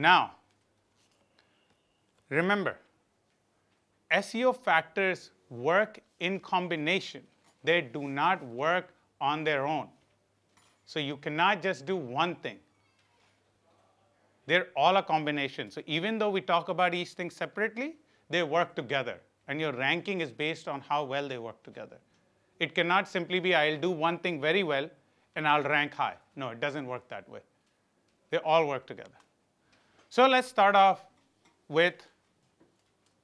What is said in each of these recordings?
Now, remember, SEO factors work in combination. They do not work on their own. So you cannot just do one thing. They're all a combination. So even though we talk about each thing separately, they work together. And your ranking is based on how well they work together. It cannot simply be I'll do one thing very well and I'll rank high. No, it doesn't work that way. They all work together. So let's start off with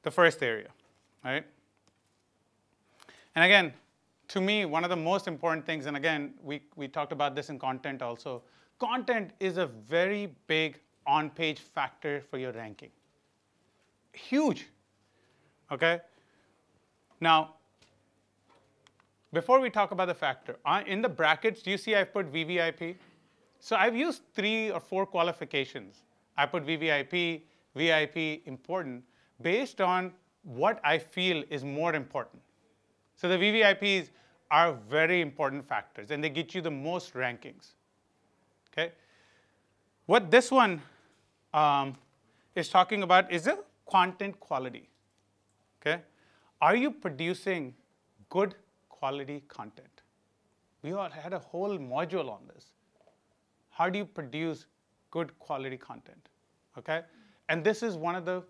the first area, right? And again, to me, one of the most important things, and again, we talked about this in content also, content is a very big on-page factor for your ranking. Huge, okay? Now, before we talk about the factor, in the brackets, do you see I've put VVIP? So I've used 3 or 4 qualifications. I put VVIP, VIP, important, based on what I feel is more important. So the VVIPs are very important factors, and they get you the most rankings. Okay? What this one is talking about is the content quality. Okay? Are you producing good quality content? We all had a whole module on this. How do you produce good quality content? Okay? And this is one of the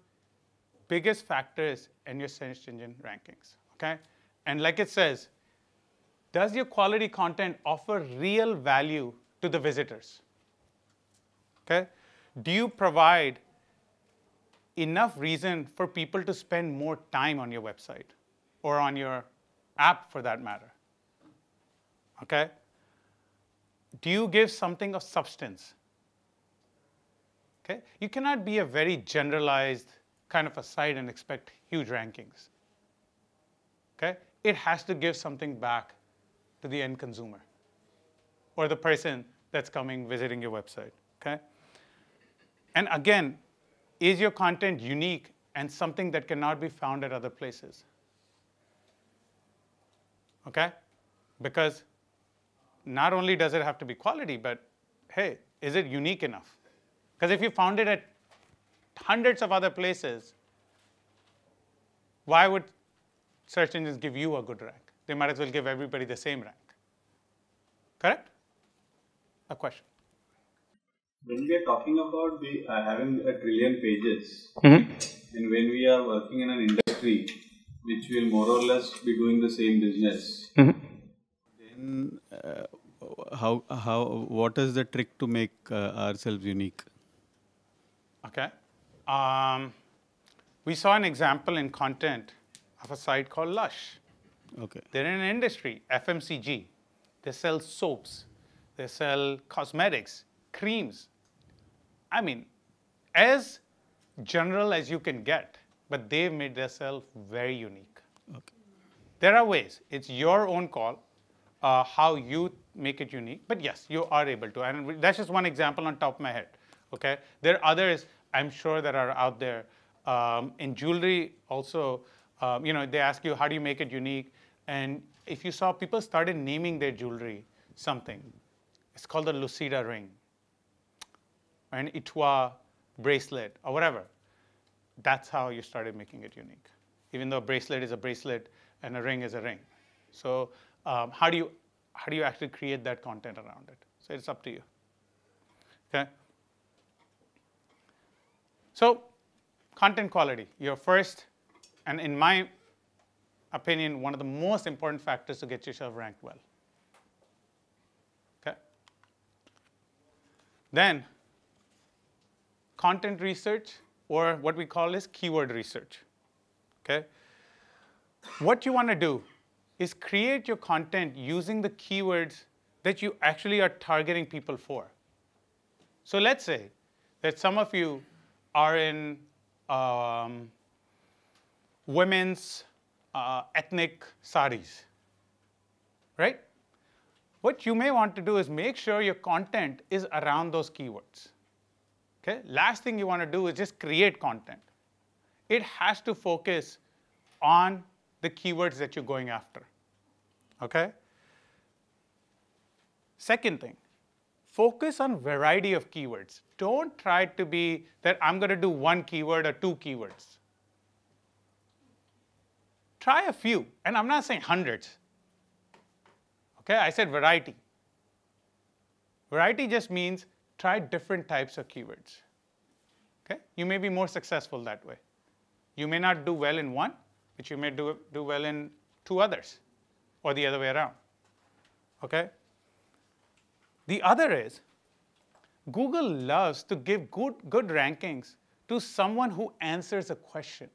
biggest factors in your search engine rankings. Okay? And like it says, does your quality content offer real value to the visitors? Okay? Do you provide enough reason for people to spend more time on your website or on your app for that matter? Okay? Do you give something of substance? Okay? You cannot be a very generalized kind of a site and expect huge rankings. Okay? It has to give something back to the end consumer or the person that's coming visiting your website. Okay? And again, is your content unique and something that cannot be found at other places? Okay? Because not only does it have to be quality, but hey, is it unique enough? Because if you found it at hundreds of other places, why would search engines give you a good rank? They might as well give everybody the same rank. Correct? A question? When we are talking about having a trillion pages, and when we are working in an industry which will more or less be doing the same business, then what is the trick to make ourselves unique? Okay. We saw an example in content of a site called Lush. Okay. They're in an industry, FMCG. They sell soaps. They sell cosmetics, creams. I mean, as general as you can get, but they've made themselves very unique. Okay. There are ways. It's your own call how you make it unique. But yes, you are able to. And that's just one example on top of my head. Okay. There are others, I'm sure, that are out there. In jewelry also, they ask you, how do you make it unique? And if you saw, people started naming their jewelry something. It's called the Lucida ring, an Itwa bracelet, or whatever. That's how you started making it unique, even though a bracelet is a bracelet and a ring is a ring. So how do you actually create that content around it? So it's up to you. Okay. So content quality, your first, and in my opinion, one of the most important factors to get yourself ranked well. Okay. Then content research, or what we call is keyword research. Okay. What you want to do is create your content using the keywords that you actually are targeting people for. So let's say that some of you are in women's ethnic saris, right? What you may want to do is make sure your content is around those keywords. Okay? Last thing you want to do is just create content. It has to focus on the keywords that you're going after. Okay? Second thing, focus on variety of keywords. Don't try to be that I'm going to do one keyword or two keywords. Try a few, and I'm not saying hundreds. Okay, I said variety. Variety just means try different types of keywords. Okay, you may be more successful that way. You may not do well in one, but you may do well in two others, or the other way around. Okay. The other is, Google loves to give good rankings to someone who answers a question.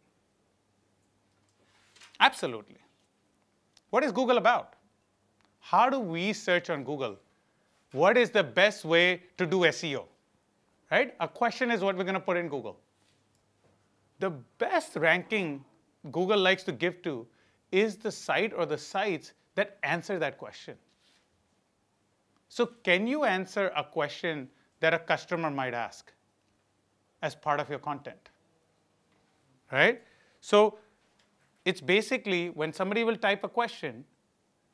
Absolutely. What is Google about? How do we search on Google? What is the best way to do SEO? Right? A question is what we're going to put in Google. The best ranking Google likes to give to is the site or the sites that answer that question. So can you answer a question that a customer might ask as part of your content? Right? So it's basically when somebody will type a question,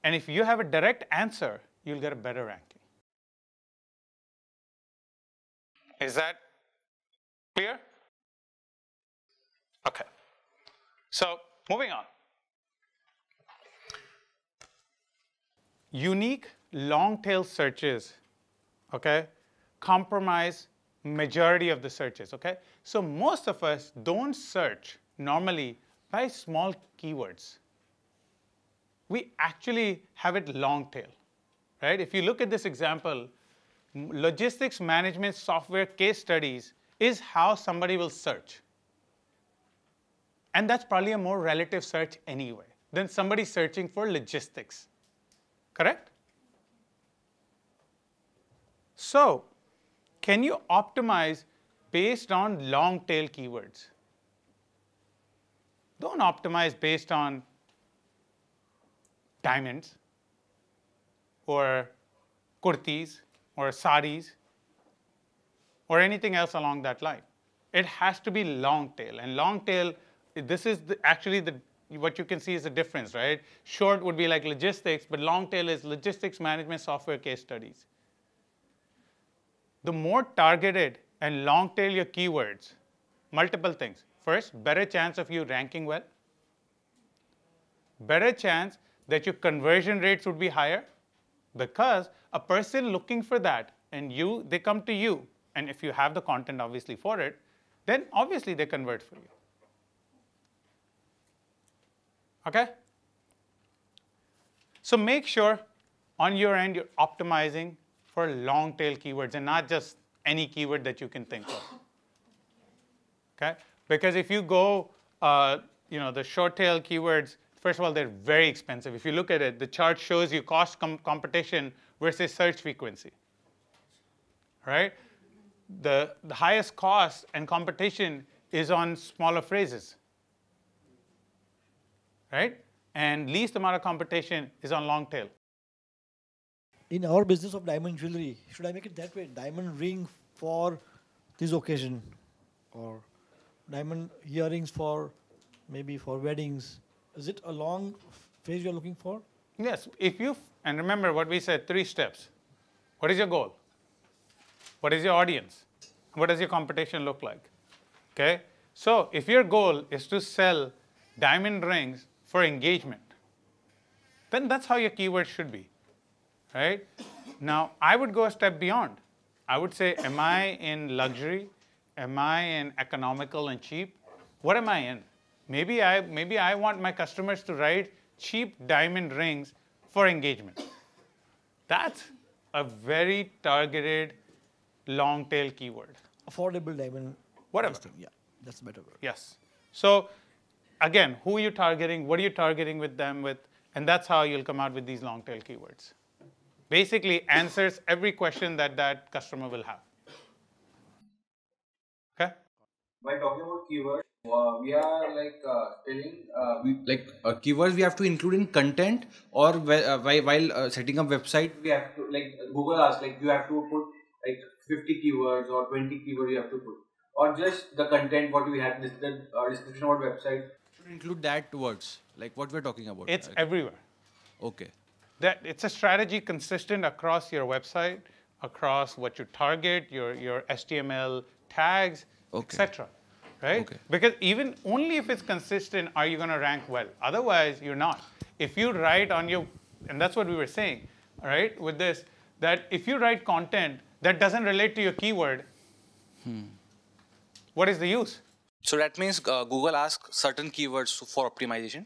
and if you have a direct answer, you'll get a better ranking. Is that clear? Okay. So moving on. Unique long-tail searches, okay, compromise majority of the searches, okay? So most of us don't search normally by small keywords. We actually have it long tail, right? If you look at this example, logistics management software case studies is how somebody will search. And that's probably a more relative search anyway than somebody searching for logistics, correct? So can you optimize based on long tail keywords? Don't optimize based on diamonds or kurtis or saris or anything else along that line. It has to be long tail. And long tail, this is what you can see is the difference, right? Short would be like logistics, but long tail is logistics management software case studies. The more targeted and long tail your keywords, multiple things. First, better chance of you ranking well. Better chance that your conversion rates would be higher because a person looking for that and they come to you, and if you have the content obviously for it, then obviously they convert for you. Okay? So make sure on your end you're optimizing for long tail keywords and not just any keyword that you can think of. Okay? Because if you go, the short tail keywords, first of all, they're very expensive. If you look at it, the chart shows you cost competition versus search frequency. Right? The highest cost and competition is on smaller phrases. Right? And least amount of competition is on long tail. In our business of diamond jewelry, should I make it that way? Diamond ring for this occasion, or diamond earrings for maybe for weddings. Is it a long phrase you're looking for? Yes. And remember what we said, 3 steps. What is your goal? What is your audience? What does your competition look like? Okay? So if your goal is to sell diamond rings for engagement, then that's how your keywords should be. Right? Now, I would go a step beyond. I would say, am I in luxury? Am I in economical and cheap? What am I in? Maybe I want my customers to write cheap diamond rings for engagement. That's a very targeted long tail keyword. Affordable diamond. Whatever. Yeah, that's a better word. Yes. So again, who are you targeting? What are you targeting them with? And that's how you'll come out with these long tail keywords. Basically answers every question that customer will have. Okay? By talking about keywords, we are telling keywords we have to include in content, or while setting up website we have to, Google asks, you have to put 50 keywords or 20 keywords you have to put, or just the content what we have, the description of our website should include that words, what we're talking about. It's everywhere. Okay. It's a strategy consistent across your website, across what you target, your HTML tags, etc. Right? Okay. Because even only if it's consistent are you going to rank well. Otherwise, you're not. If you write on your, and that's what we were saying, right, with this, that if you write content that doesn't relate to your keyword, what is the use? So that means Google asks certain keywords for optimization,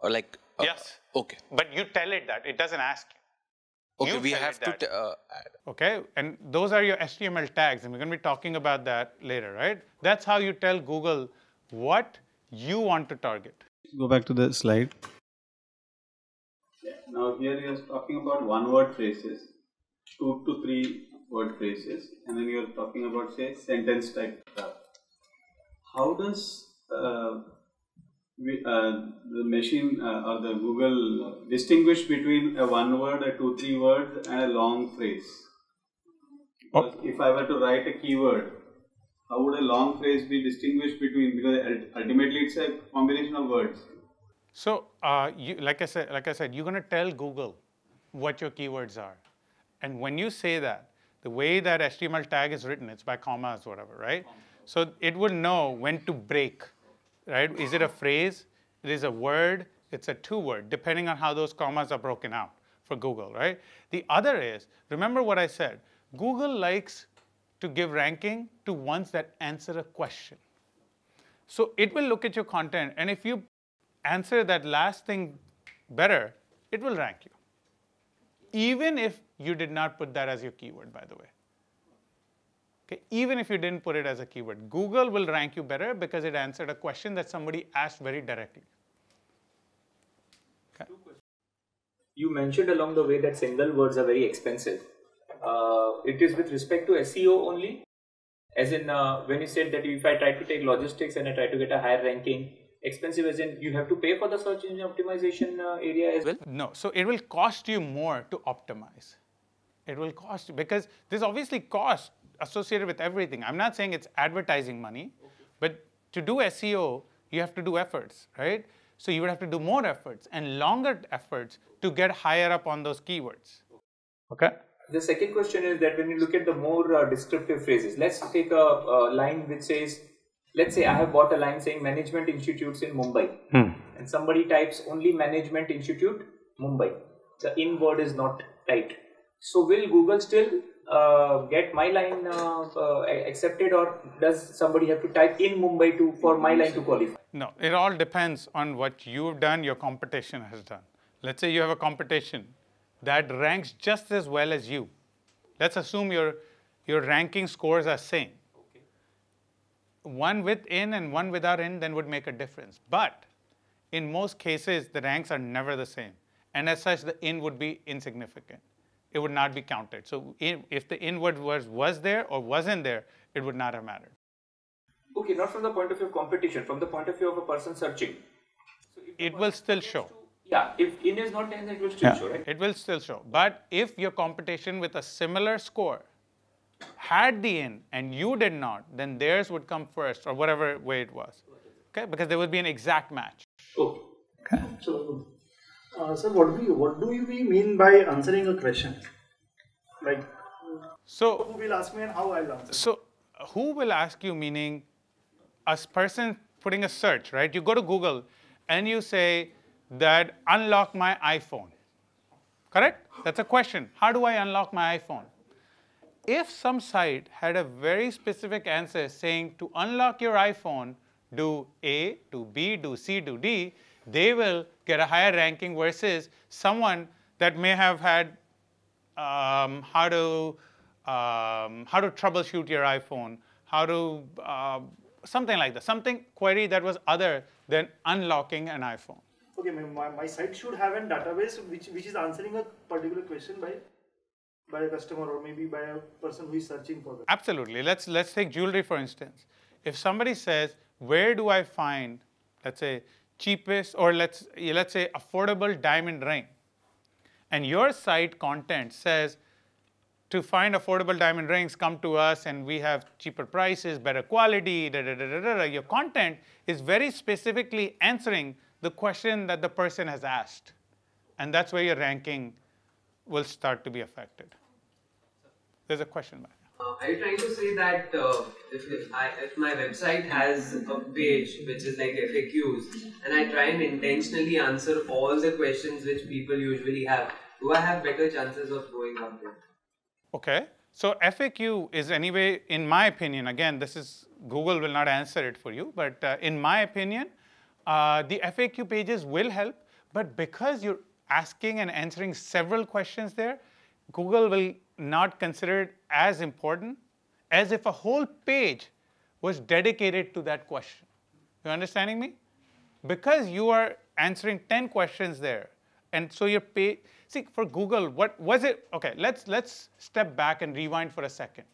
or like Yes. Okay. But you tell it that. It doesn't ask you. Okay, You we tell have it that. to add. Okay, and those are your HTML tags, and we're going to be talking about that later, right? That's how you tell Google what you want to target. Go back to the slide. Yeah. Now here you are talking about one-word phrases, 2 to 3 word phrases, and then you are talking about, say, sentence type stuff. How does the machine or the Google distinguish between a one word, a 2-3 words, and a long phrase? Because if I were to write a keyword, how would a long phrase be distinguished between? Because ultimately it's a combination of words. So, like I said, you're going to tell Google what your keywords are, and when you say that, the way that HTML tag is written, it's by commas, whatever, right? So it will know when to break, right? Is it a phrase? It is a word. It's a 2-word, depending on how those commas are broken out for Google, right? The other is, remember what I said, Google likes to give ranking to ones that answer a question. So it will look at your content, and if you answer that last thing better, it will rank you. Even if you did not put that as your keyword, by the way. Okay, even if you didn't put it as a keyword, Google will rank you better because it answered a question that somebody asked very directly. Okay. You mentioned along the way that single words are very expensive. It is with respect to SEO only, as in when you said that if I try to take logistics and I try to get a higher ranking, expensive as in you have to pay for the search engine optimization area as well? No, so it will cost you more to optimize. It will cost you, because there's obviously cost associated with everything. I'm not saying it's advertising money, but to do SEO, you have to do efforts, right? So you would have to do more efforts and longer efforts to get higher up on those keywords. Okay? The second question is that when you look at the more descriptive phrases, let's take a line which says, let's say I have bought a line saying management institutes in Mumbai, and somebody types only management institute Mumbai. The in word is not typed. So will Google still get my line accepted, or does somebody have to type in Mumbai for my line to qualify? No, it all depends on what you've done, your competition has done. Let's say you have a competition that ranks just as well as you. Let's assume your ranking scores are same. Okay. One with in and one without in then would make a difference. But in most cases, the ranks are never the same. And as such, the in would be insignificant. It would not be counted. So if the in word was there or wasn't there, it would not have mattered. Okay, not from the point of view of competition, from the point of view of a person searching. So if It will still show. Yeah, if in is not 10, then it will still show, right? It will still show. But if your competition with a similar score had the in and you did not, then theirs would come first, or whatever way it was. Okay? Because there would be an exact match. Okay. Okay. So, sir, what do you mean by answering a question? Like, So who will ask me and how I'll answer? So who will ask you, meaning a person putting a search, right? You go to Google and you say that unlock my iPhone. Correct? That's a question. How do I unlock my iPhone? If some site had a very specific answer saying to unlock your iPhone, do A, do B, do C, do D, they will get a higher ranking versus someone that may have had how to troubleshoot your iPhone, how to something like that, something query that was other than unlocking an iPhone. Okay, my site should have a database which is answering a particular question by a customer or maybe by a person who is searching for that. Absolutely. Let's take jewelry for instance. If somebody says, where do I find, let's say, cheapest, or let's say affordable diamond ring, and your site content says, to find affordable diamond rings, come to us and we have cheaper prices, better quality, your content is very specifically answering the question that the person has asked. And that's where your ranking will start to be affected. There's a question back. Are you trying to say that if my website has a page which is like FAQs and I try and intentionally answer all the questions which people usually have, do I have better chances of going up there? Okay. So FAQ is anyway, in my opinion, again, this is, Google will not answer it for you, but in my opinion, the FAQ pages will help, but because you're asking and answering several questions there, Google will not consider it as important as if a whole page was dedicated to that question. You understanding me? Because you are answering 10 questions there, and so your page, see, for Google, what was it? Okay, let's step back and rewind for a second.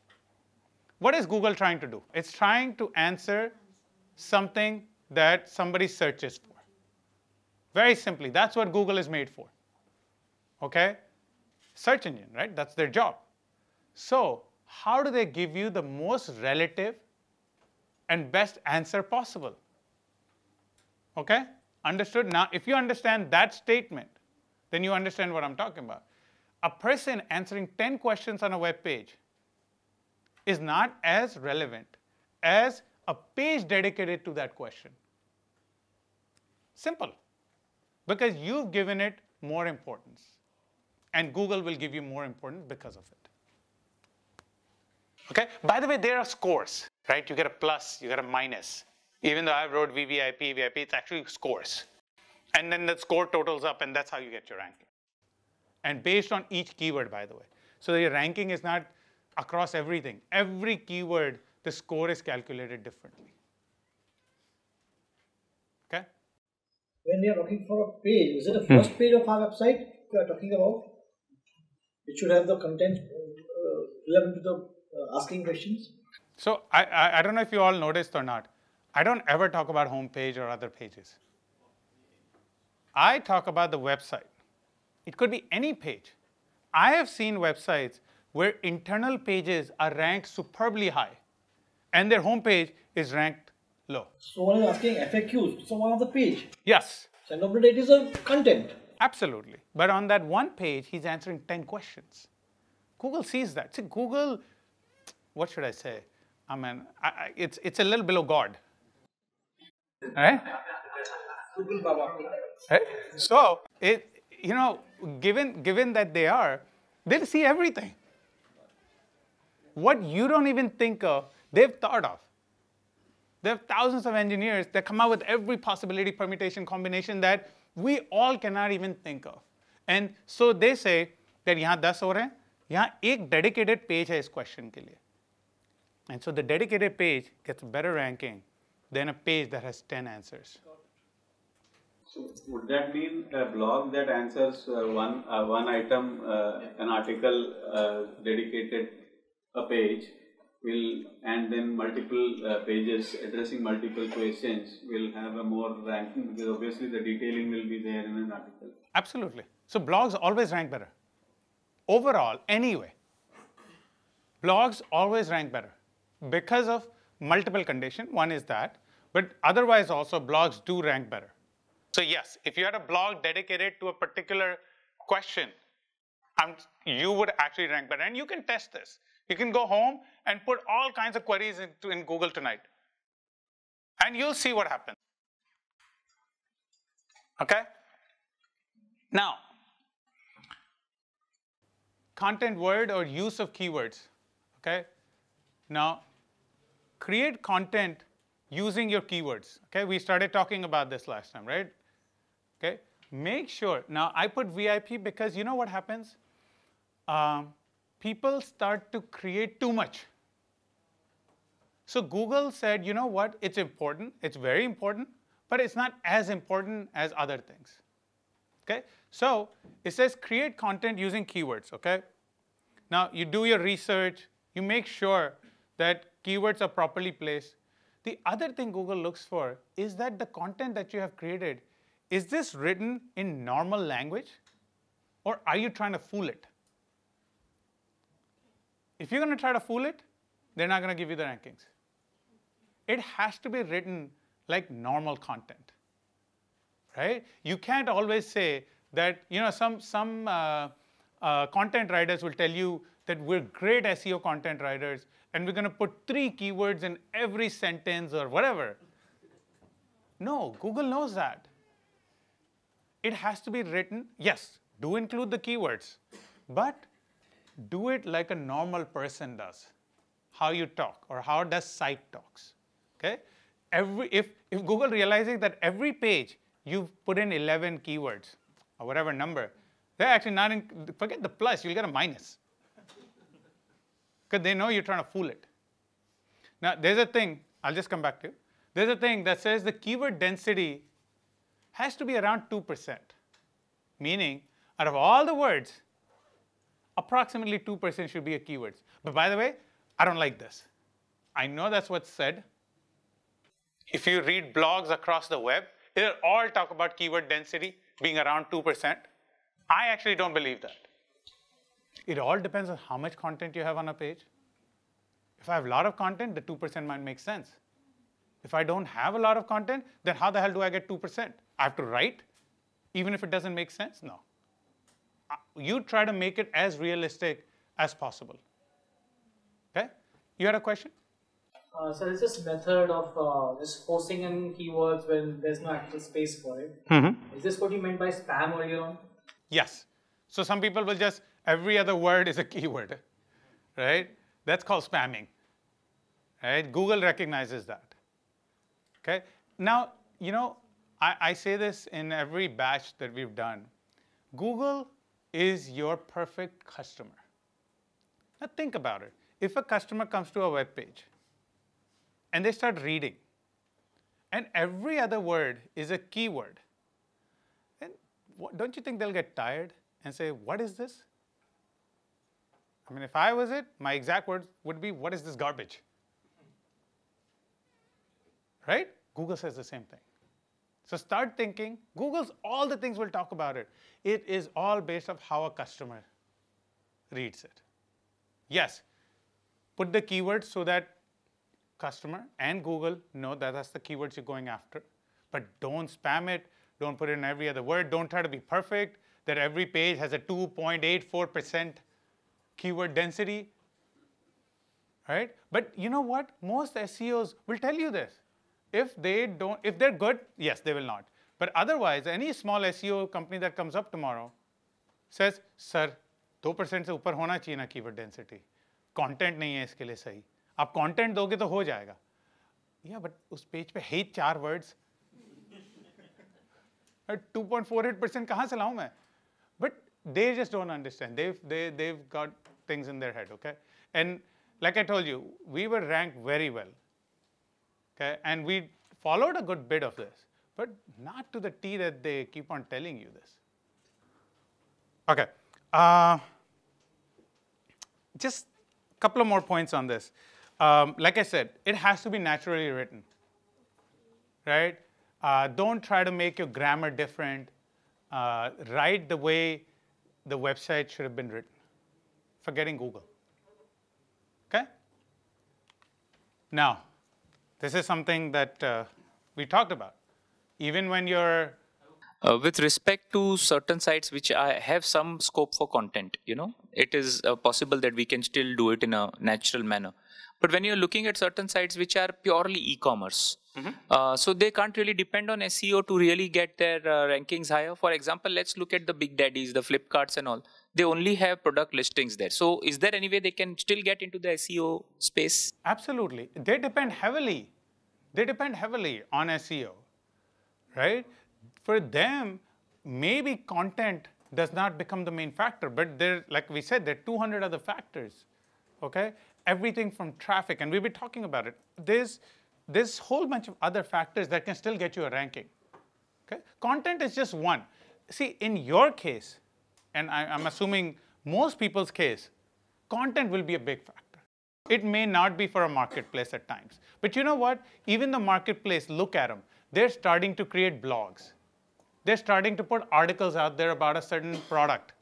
What is Google trying to do? It's trying to answer something that somebody searches for. Very simply, that's what Google is made for. Okay? Search engine, right? That's their job. So how do they give you the most relative and best answer possible? Okay? Understood? Now, if you understand that statement, then you understand what I'm talking about. A person answering 10 questions on a web page is not as relevant as a page dedicated to that question. Simple. Because you've given it more importance. And Google will give you more importance because of it. Okay? By the way, there are scores, right? You get a plus, you get a minus. Even though I wrote VVIP, VIP, it's actually scores. And then the score totals up, and that's how you get your ranking. And based on each keyword, by the way. So your ranking is not across everything. Every keyword, the score is calculated differently. Okay? When we are looking for a page, is it the first page of our website we are talking about? It should have the content relevant to the asking questions. So I don't know if you all noticed or not. I don't ever talk about home page or other pages. I talk about the website. It could be any page. I have seen websites where internal pages are ranked superbly high, and their home page is ranked low. So one is asking FAQs. So one of the page. Yes. So end of the day, it is a content. Absolutely. But on that one page, he's answering 10 questions. Google sees that. See, Google, what should I say? I mean, it's a little below God. Right? Right? So, given that they are, they'll see everything. What you don't even think of, they've thought of. There are thousands of engineers that come out with every possibility, permutation, combination that we all cannot even think of. And so they say that यहाँ 10 हो रहे हैं, यहाँ एक dedicated page है इस question के लिए. And so the dedicated page gets better ranking than a page that has 10 answers. So would that mean a blog that answers one item, an article dedicated a page, and then multiple pages addressing multiple questions will have a more ranking, because obviously the detailing will be there in an article. Absolutely. So blogs always rank better. Overall, anyway, blogs always rank better because of multiple conditions. One is that, but otherwise also blogs do rank better. So yes, if you had a blog dedicated to a particular question, you would actually rank better. And you can test this. You can go home and put all kinds of queries in Google tonight. And you'll see what happens. Okay? Now, content word or use of keywords. Okay? Now, create content using your keywords. Okay? We started talking about this last time, right? Okay? Make sure. Now, I put VIP because you know what happens? People start to create too much. So Google said, you know what? It's important. It's very important, but it's not as important as other things. Okay? So it says create content using keywords. Okay? Now, you do your research. You make sure that keywords are properly placed. The other thing Google looks for is that the content that you have created, is this written in normal language, or are you trying to fool it? If you're going to try to fool it, they're not going to give you the rankings. It has to be written like normal content, right? You can't always say that, some content writers will tell you that we're great SEO content writers and we're going to put 3 keywords in every sentence or whatever. No, Google knows that. It has to be written, yes, do include the keywords, but do it like a normal person does. How you talk or how does site talks. Okay? If Google realizes that every page you've put in 11 keywords or whatever number, they're actually not in, forget the plus, you'll get a minus. Because they know you're trying to fool it. Now, there's a thing, I'll just come back to. There's a thing that says the keyword density has to be around 2%. Meaning, out of all the words, approximately 2% should be a keywords. But by the way, I don't like this. I know that's what's said. If you read blogs across the web, they'll all talk about keyword density being around 2%. I actually don't believe that. It all depends on how much content you have on a page. If I have a lot of content, the 2% might make sense. If I don't have a lot of content, then how the hell do I get 2%? I have to write, even if it doesn't make sense? No. You try to make it as realistic as possible. Okay? You had a question? So it's this method of just posting in keywords when there's no actual space for it. Is this what you meant by spam earlier on? Yes. So some people will just, every other word is a keyword, right? That's called spamming, right? Google recognizes that, okay? Now, you know, I say this in every batch that we've done. Google is your perfect customer. Now think about it. If a customer comes to a web page and they start reading, and every other word is a keyword, then don't you think they'll get tired and say, what is this? I mean, if I was it, my exact words would be, what is this garbage? Right? Google says the same thing. So start thinking. Google's all the things we'll talk about it. It is all based on how a customer reads it. Yes, put the keywords so that customer and Google know that that's the keywords you're going after. But don't spam it. Don't put it in every other word. Don't try to be perfect, that every page has a 2.84% keyword density. Right? But you know what? Most SEOs will tell you this. If they're good, yes, they will not. But otherwise, any small SEO company that comes up tomorrow says, sir, 2% से ऊपर होना चाहिए ना keyword density. Content नहीं है इसके लिए सही. आप content दोगे तो हो जाएगा. Yeah, but उस page पे है 4 words. 2.48% कहाँ से लाऊं मैं? But they just don't understand. They've got things in their head, okay? And like I told you, we were ranked very well. Okay, and we followed a good bit of this, but not to the T that they keep on telling you this. Okay, just a couple of more points on this. Like I said, it has to be naturally written, right? Don't try to make your grammar different. Write the way the website should have been written. Forgetting Google. Okay? Now, this is something that we talked about. Even when you're... with respect to certain sites which have some scope for content, you know, it is possible that we can still do it in a natural manner. But when you're looking at certain sites which are purely e-commerce, so they can't really depend on SEO to really get their rankings higher. For example, let's look at the big daddies, the Flipkarts and all. They only have product listings there. So is there any way they can still get into the SEO space? Absolutely. They depend heavily. They depend heavily on SEO, right? For them, maybe content does not become the main factor, but there, like we said, there are 200 other factors, okay? Everything from traffic, and we've been talking about it. There's a whole bunch of other factors that can still get you a ranking, okay? Content is just one. See, in your case, and I'm assuming most people's case, content will be a big factor. It may not be for a marketplace at times. But you know what? Even the marketplace, look at them. They're starting to create blogs. They're starting to put articles out there about a certain product.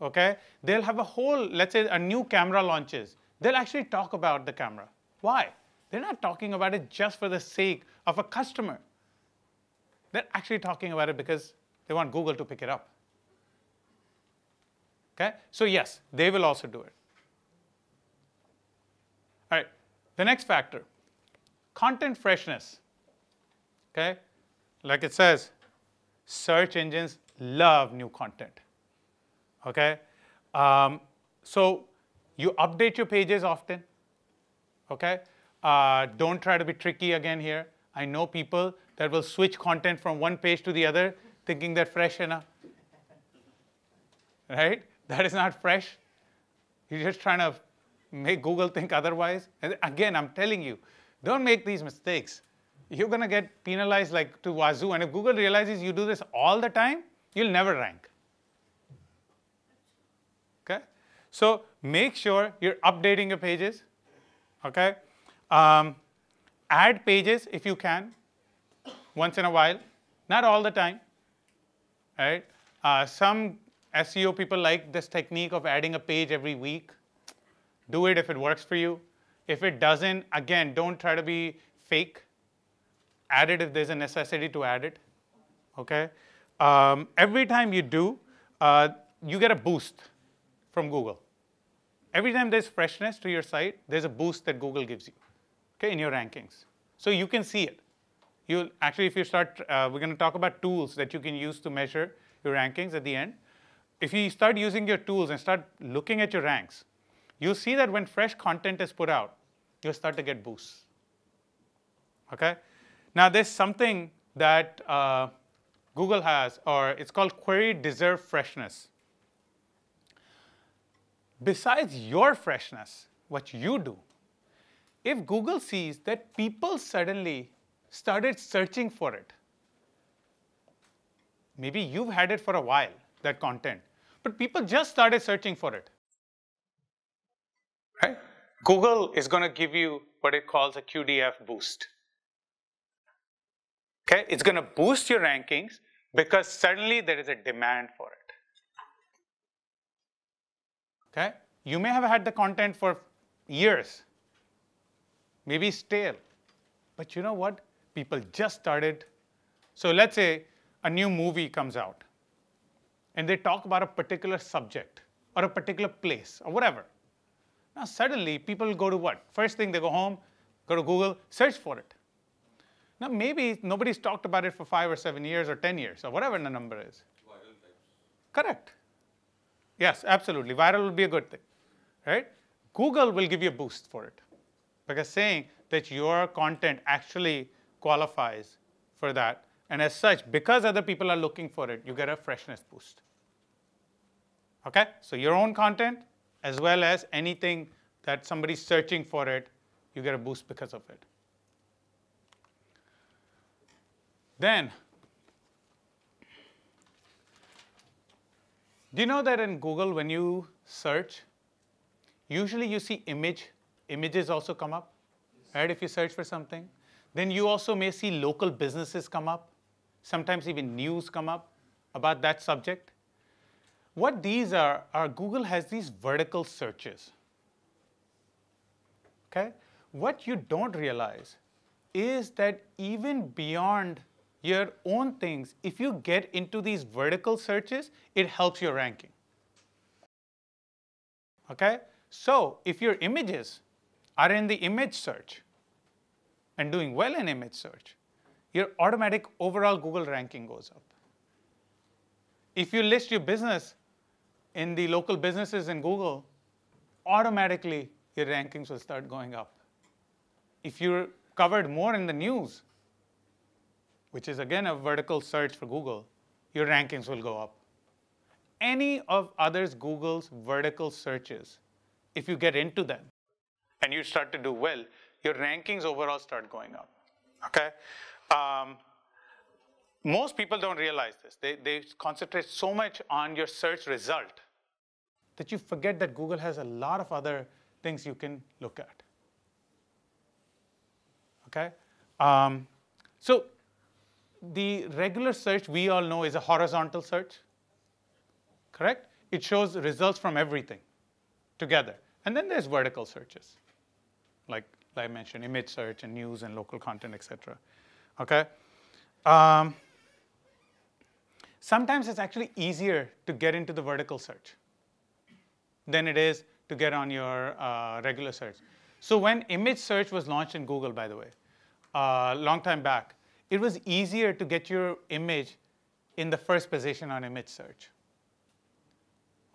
Okay? They'll have a whole, let's say a new camera launches. They'll actually talk about the camera. Why? They're not talking about it just for the sake of a customer. They're actually talking about it because they want Google to pick it up. Okay? So yes, they will also do it. The next factor, content freshness. Okay? Like it says, search engines love new content. Okay? So you update your pages often. Okay? Don't try to be tricky again here. I know people that will switch content from one page to the other thinking they're fresh enough. Right? That is not fresh. You're just trying to make Google think otherwise. And again, I'm telling you, don't make these mistakes. You're going to get penalized like to wazoo. And if Google realizes you do this all the time, you'll never rank. Okay? So make sure you're updating your pages. Okay? Add pages if you can, once in a while, not all the time. Right? Some SEO people like this technique of adding a page every week. Do it if it works for you. If it doesn't, again, don't try to be fake. Add it if there's a necessity to add it. Okay? Every time you do, you get a boost from Google. Every time there's freshness to your site, there's a boost that Google gives you, okay, in your rankings. So you can see it. You'll actually, if you start, we're going to talk about tools that you can use to measure your rankings at the end. If you start using your tools and start looking at your ranks, you'll see that when fresh content is put out, you'll start to get boosts. Okay? Now, there's something that Google has, or it's called query deserve freshness. Besides your freshness, what you do, if Google sees that people suddenly started searching for it, maybe you've had it for a while, that content, but people just started searching for it. Right? Google is going to give you what it calls a Qdf Boost. Okay? It's going to boost your rankings because suddenly there is a demand for it. Okay? You may have had the content for years, maybe stale, but you know what? People just started. So let's say a new movie comes out, and they talk about a particular subject or a particular place or whatever. Now suddenly people go to what? First thing they go home, go to Google, search for it. Now maybe nobody's talked about it for 5 or 7 years or 10 years or whatever the number is. Viral types. Correct. Yes, absolutely. Viral will be a good thing, right? Google will give you a boost for it because saying that your content actually qualifies for that. And as such, because other people are looking for it, you get a freshness boost. Okay? So your own content, as well as anything that somebody's searching for it, you get a boost because of it. Then, do you know that in Google, when you search, usually you see images also come up, right? If you search for something. Then you also may see local businesses come up. Sometimes even news come up about that subject. What these are Google has these vertical searches. Okay? What you don't realize is that even beyond your own things, if you get into these vertical searches, it helps your ranking. Okay? So if your images are in the image search and doing well in image search, your automatic overall Google ranking goes up. If you list your business in the local businesses in Google, automatically your rankings will start going up. If you're covered more in the news, which is again a vertical search for Google, your rankings will go up. Any of others Google's vertical searches, if you get into them and you start to do well, your rankings overall start going up. Okay? Most people don't realize this. They concentrate so much on your search result that you forget that Google has a lot of other things you can look at. Okay? So the regular search we all know is a horizontal search, correct? It shows results from everything together. And then there's vertical searches, like I mentioned, image search and news and local content, etc. Okay? Sometimes it's actually easier to get into the vertical search than it is to get on your regular search. So when image search was launched in Google, by the way, a long time back, it was easier to get your image in the first position on image search.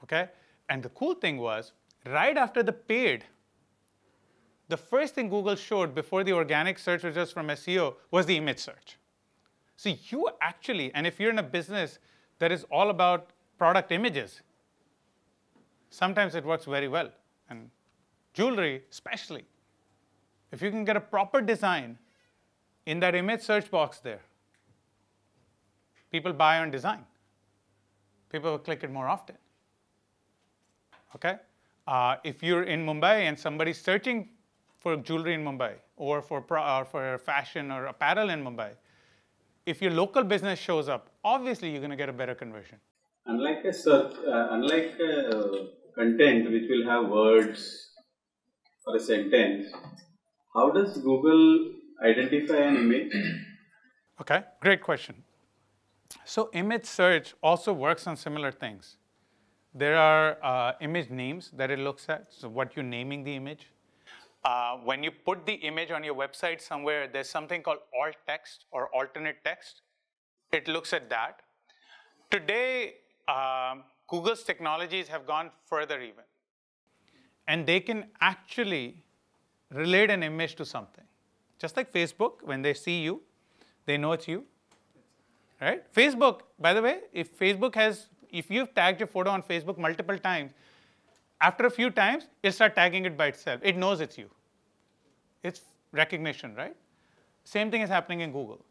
Okay? And the cool thing was, right after the paid, the first thing Google showed before the organic search results from SEO was the image search. So you actually, and if you're in a business that is all about product images, sometimes it works very well. And jewelry especially. If you can get a proper design in that image search box there, people buy on design. People will click it more often. Okay? If you're in Mumbai and somebody's searching for jewelry in Mumbai or for fashion or apparel in Mumbai, if your local business shows up, obviously you're going to get a better conversion. Unlike a search, unlike content which will have words or a sentence, how does Google identify an image? Okay, great question. So image search also works on similar things. There are image names that it looks at, so what you're naming the image. When you put the image on your website somewhere, there's something called alt text or alternate text. It looks at that. Today, Google's technologies have gone further even. And they can actually relate an image to something. Just like Facebook, when they see you, they know it's you. Right? Facebook, by the way, if you've tagged your photo on Facebook multiple times, after a few times, it'll start tagging it by itself. It knows it's you. It's recognition, right? Same thing is happening in Google.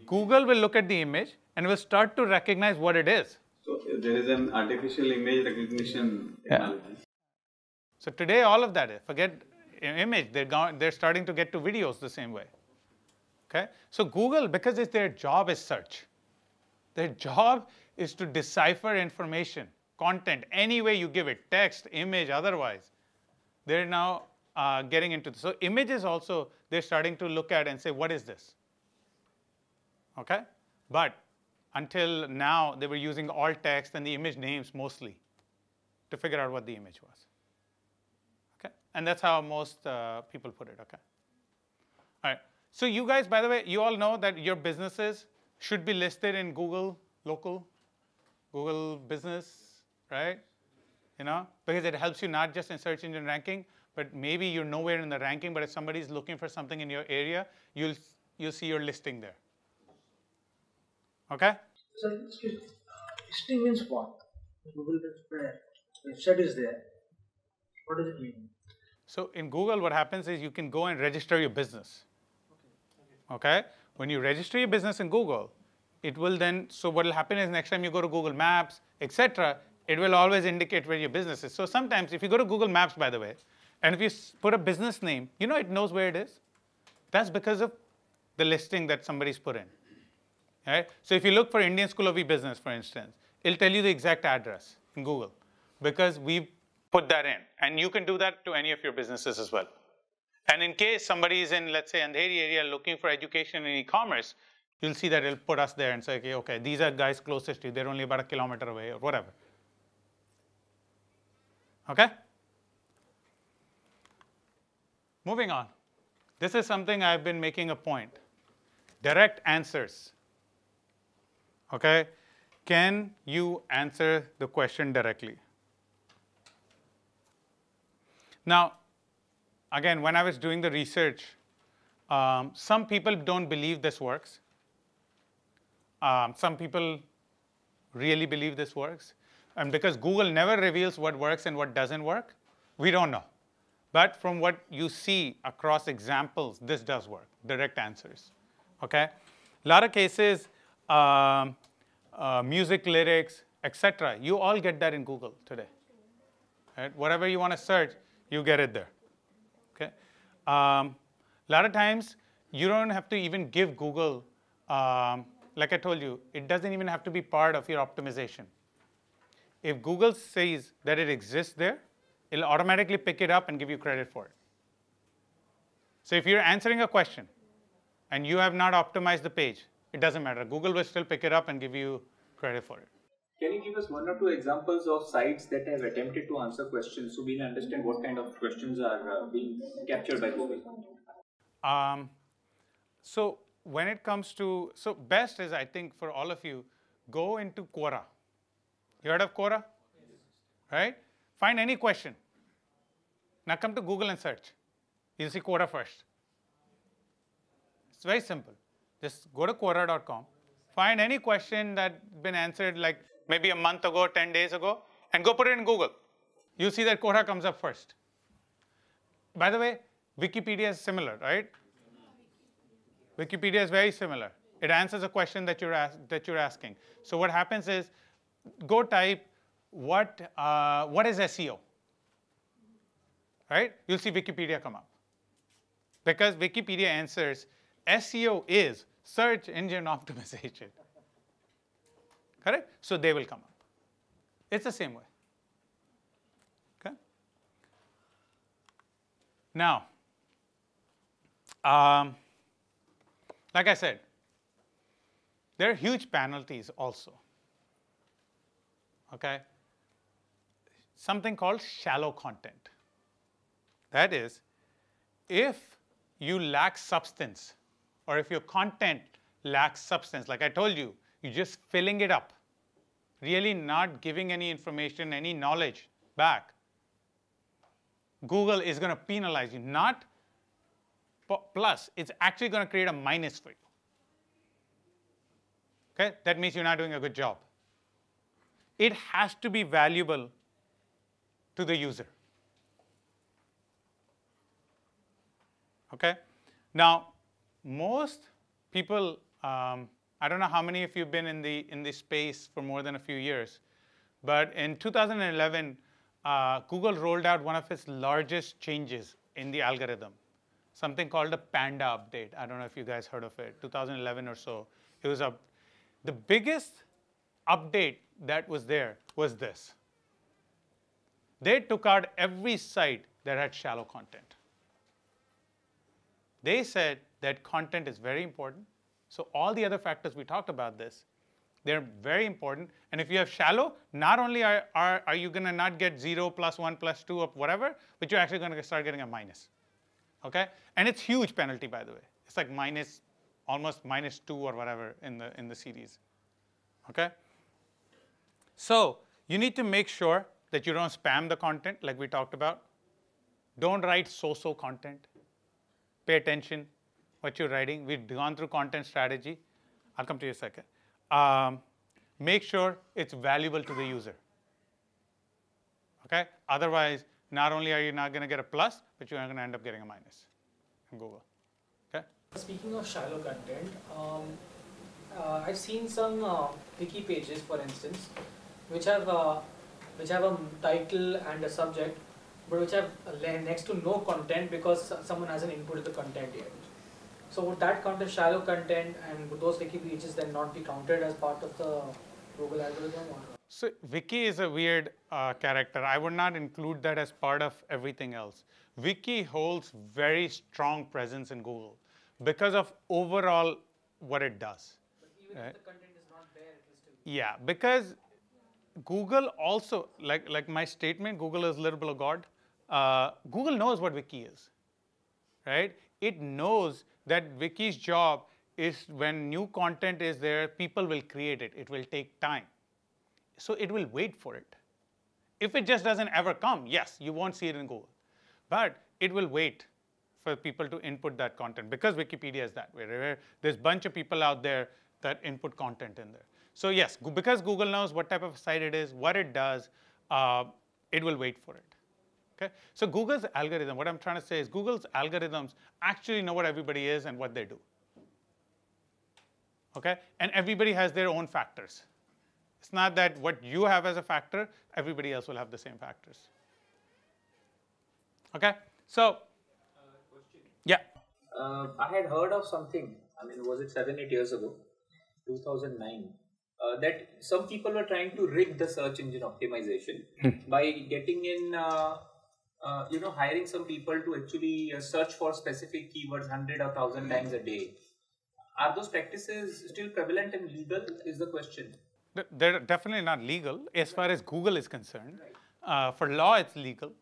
Google will look at the image and will start to recognize what it is. So there is an artificial image recognition technology. Yeah. So today, all of that is, forget image, they're starting to get to videos the same way. Okay? So Google, because it's their job is search. Their job is to decipher information, content, any way you give it, text, image, otherwise. They're now getting into this. So images also, they're starting to look at and say, what is this? Okay? But until now, they were using alt text and the image names mostly to figure out what the image was. Okay? And that's how most people put it. Okay? All right. So you guys, by the way, you all know that your businesses should be listed in Google Local, Google Business, right? You know, because it helps you not just in search engine ranking, but maybe you're nowhere in the ranking, but if somebody's looking for something in your area, you'll see your listing there. Okay? So, excuse me. Listing means what? Google website is there. What does it mean? So in Google, what happens is you can go and register your business. Okay? When you register your business in Google, it will then, so what will happen is next time you go to Google Maps, etc., it will always indicate where your business is. So sometimes if you go to Google Maps, by the way, and if you put a business name, you know it knows where it is. That's because of the listing that somebody's put in. Right? So if you look for Indian School of E-Business, for instance, it'll tell you the exact address in Google because we put that in. And you can do that to any of your businesses as well. And in case somebody is in, let's say, Andheri area looking for education in e-commerce, you'll see that it'll put us there and say, okay, these are guys closest to you. They're only about 1 kilometer away or whatever. Okay? Moving on. This is something I've been making a point. Direct answers. Okay? Can you answer the question directly? Now, again, when I was doing the research, some people don't believe this works. Some people really believe this works. And because Google never reveals what works and what doesn't work, we don't know. But from what you see across examples, this does work, direct answers. Okay? A lot of cases, music lyrics, etc. You all get that in Google today. Right? Whatever you want to search, you get it there. Okay? A lot of times, you don't have to even give Google, like I told you, it doesn't even have to be part of your optimization. If Google says that it exists there, it'll automatically pick it up and give you credit for it. So if you're answering a question and you have not optimized the page, it doesn't matter. Google will still pick it up and give you credit for it. Can you give us one or two examples of sites that have attempted to answer questions so we'll understand what kind of questions are being captured by Google? So when it comes to, so best is, I think, for all of you, go into Quora. You heard of Quora? Yes. Right? Find any question. Now come to Google and search. You'll see Quora first. It's very simple. Just go to Quora.com, find any question that's been answered like maybe a month ago, 10 days ago, and go put it in Google. You'll see that Quora comes up first. By the way, Wikipedia is similar, right? Wikipedia is very similar. It answers a question that you're asking. So what happens is, go type what is SEO, right? You'll see Wikipedia come up. Because Wikipedia answers SEO is search engine optimization. Correct? So they will come up. It's the same way. Okay? Now, like I said, there are huge penalties also. Okay? Something called shallow content. That is, if you lack substance, or if your content lacks substance, like I told you, you're just filling it up, really not giving any information, any knowledge back, Google is going to penalize you. Not plus, it's actually going to create a minus for you. Okay? That means you're not doing a good job. It has to be valuable to the user. Okay? Now, most people, I don't know how many of you have been in the space for more than a few years, but in 2011, Google rolled out one of its largest changes in the algorithm, something called a Panda update. I don't know if you guys heard of it, 2011 or so. It was the biggest update that was there was this. They took out every site that had shallow content. They said that content is very important. So all the other factors we talked about this, they're very important. And if you have shallow, not only are you going to not get 0, +1, +2, or whatever, but you're actually going to start getting a minus. Okay? And it's huge penalty, by the way. It's like almost -2 or whatever in the series. Okay? So you need to make sure that you don't spam the content like we talked about. Don't write so-so content. Pay attention what you're writing. We've gone through content strategy. I'll come to you in a second. Make sure it's valuable to the user. Okay? Otherwise, not only are you not going to get a plus, but you're going to end up getting a minus in Google. Okay? Speaking of shallow content, I've seen some wiki pages, for instance, which have a title and a subject, but which have next to no content because someone hasn't inputted the content yet. So would that count as shallow content, and would those wiki pages then not be counted as part of the Google algorithm? Or? So wiki is a weird character. I would not include that as part of everything else. Wiki holds very strong presence in Google because of overall what it does. But even if the content is not there, it will still be. Yeah, because Google also, like my statement, Google is a little bit of God. Google knows what wiki is, right? It knows that wiki's job is when new content is there, people will create it. It will take time. So it will wait for it. If it just doesn't ever come, yes, you won't see it in Google. But it will wait for people to input that content because Wikipedia is that way. Right? There's a bunch of people out there that input content in there. So yes, because Google knows what type of site it is, what it does, it will wait for it. Okay? So Google's algorithm, what I'm trying to say is Google's algorithms actually know what everybody is and what they do. Okay? And everybody has their own factors. It's not that what you have as a factor, everybody else will have the same factors. Okay? So, question. Yeah. I had heard of something, was it 7-8 years ago, 2009, that some people were trying to rig the search engine optimization by getting in, hiring some people to actually search for specific keywords 100 or 1,000 times a day. Are those practices still prevalent and legal, is the question? They're definitely not legal as far as Google is concerned. For law, it's legal.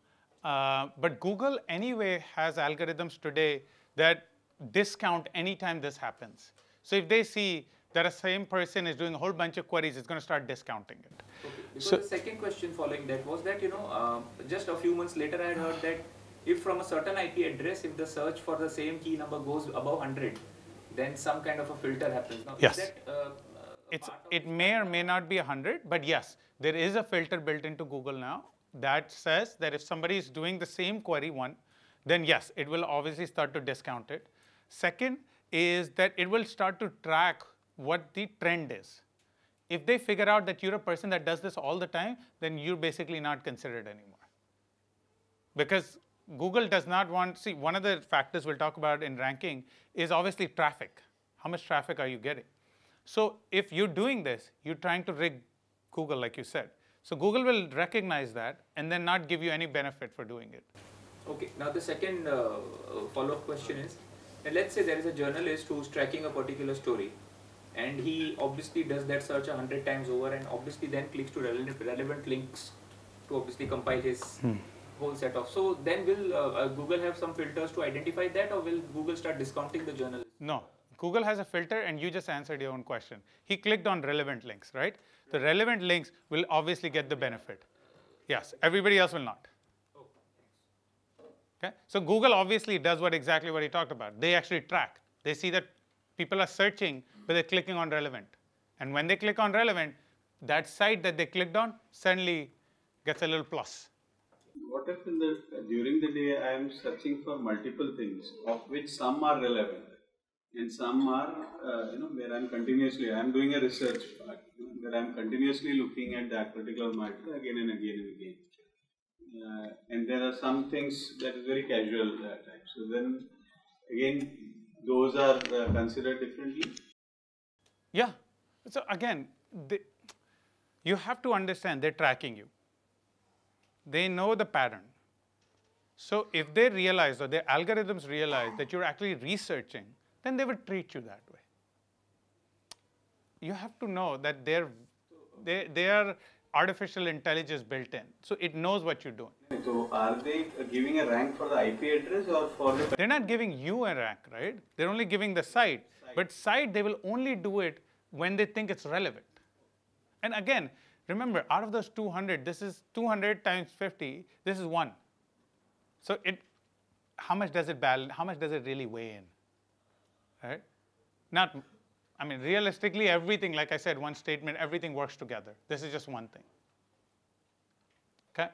But Google anyway has algorithms today that discount anytime this happens. So if they see that a same person is doing a whole bunch of queries, it's going to start discounting it. Okay. Because the second question following that was that, just a few months later I had heard that if from a certain IP address, if the search for the same key number goes above 100, then some kind of a filter happens. Now, yes. Is that, it may or may not be 100, but yes, there is a filter built into Google now that says that if somebody is doing the same query then yes, it will obviously start to discount it. Second is that it will start to track what the trend is. If they figure out that you're a person that does this all the time, then you're basically not considered anymore. Because Google does not want, see, one of the factors we'll talk about in ranking is obviously traffic. How much traffic are you getting? So if you're doing this, you're trying to rig Google, like you said. So Google will recognize that and then not give you any benefit for doing it. Okay. Now the second follow-up question is, let's say there is a journalist who's tracking a particular story, and he obviously does that search 100 times over, and obviously then clicks to relevant links to obviously compile his whole set of. So then will Google have some filters to identify that, or will Google start discounting the journalist? No. Google has a filter, and you just answered your own question. He clicked on relevant links, right? The relevant links will obviously get the benefit. Yes, everybody else will not. Okay? So Google obviously does exactly what he talked about. They actually track. They see that people are searching, but they're clicking on relevant. And when they click on relevant, that site that they clicked on suddenly gets a little plus. What if during the day I am searching for multiple things, of which some are relevant and some are, where I'm doing a research part, where I'm continuously looking at that particular matter again and again and again. And there are some things that is very casual type. So then again, those are considered differently? Yeah. So again, you have to understand they're tracking you. They know the pattern. So if they realize, or their algorithms realize that you're actually researching, then they would treat you that way. You have to know that they are artificial intelligence built in. So it knows what you're doing. So are they giving a rank for the IP address or for the... They're not giving you a rank, right? They're only giving the site. But site, they will only do it when they think it's relevant. And again, remember, out of those 200, this is 200 times 50, this is 1. So how much does it balance? How much does it really weigh in? Right? Realistically, everything, like I said, one statement, everything works together. This is just one thing. Okay?